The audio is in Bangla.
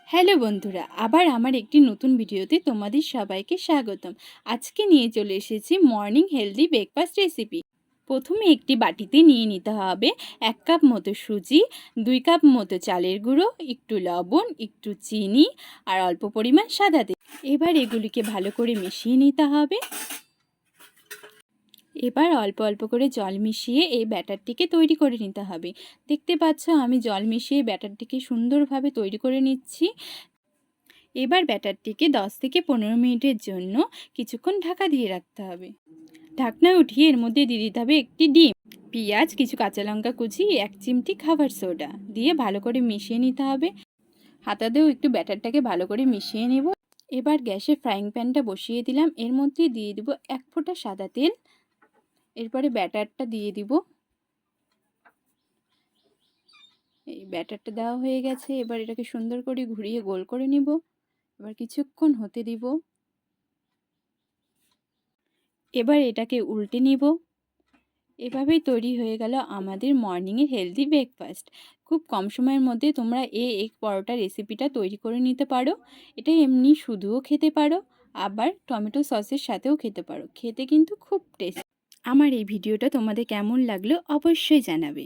হ্যালো বন্ধুরা, আবার আমার একটি নতুন ভিডিওতে তোমাদের সবাইকে স্বাগতম। আজকে নিয়ে চলে এসেছি মর্নিং হেলদি ব্রেকফাস্ট রেসিপি। প্রথমে একটি বাটিতে নিয়ে নিতে হবে 1 কাপ মতো সুজি, 2 কাপ মতো চালের গুঁড়ো, একটু লবণ, একটু চিনি আর অল্প পরিমাণ সাদা তেল। এবার এগুলিকে ভালো করে মিশিয়ে নিতে হবে। এবার অল্প অল্প করে জল মিশিয়ে এই ব্যাটারটিকে তৈরি করে নিতে হবে। দেখতে পাচ্ছ আমি জল মিশিয়ে ব্যাটারটিকে সুন্দরভাবে তৈরি করে নিচ্ছি। এবার ব্যাটারটিকে 10 থেকে 15 মিনিটের জন্য কিছুক্ষণ ঢাকা দিয়ে রাখতে হবে। ঢাকনা উঠিয়ে এর মধ্যে দিয়ে দিতে হবে একটি ডিম, পেঁয়াজ, কিছু কাঁচা লঙ্কা কুচি, 1 চিমটি খাবার সোডা দিয়ে ভালো করে মিশিয়ে নিতে হবে। হাতা দিয়েও একটু ব্যাটারটাকে ভালো করে মিশিয়ে নেব। এবার গ্যাসে ফ্রাইং প্যানটা বসিয়ে দিলাম, এর মধ্যে দিয়ে দেব 1 ফোঁটা সাদা তেল। এরপরে ব্যাটারটা দিয়ে দিব। এই ব্যাটারটা দেওয়া হয়ে গেছে, এবার এটাকে সুন্দর করে ঘুরিয়ে গোল করে নিব। এবার কিছুক্ষণ হতে দিব। এবার এটাকে উল্টে নিব। এভাবেই তৈরি হয়ে গেল আমাদের মর্নিংয়ের হেলদি ব্রেকফাস্ট। খুব কম সময়ের মধ্যে তোমরা এই এগ পরোটা রেসিপিটা তৈরি করে নিতে পারো। এটা এমনি শুধুও খেতে পারো, আবার টমেটো সসের সাথেও খেতে পারো। খেতে কিন্তু খুব টেস্টি। আমার এই ভিডিওটা তোমাদের কেমন লাগলো অবশ্যই জানাবে।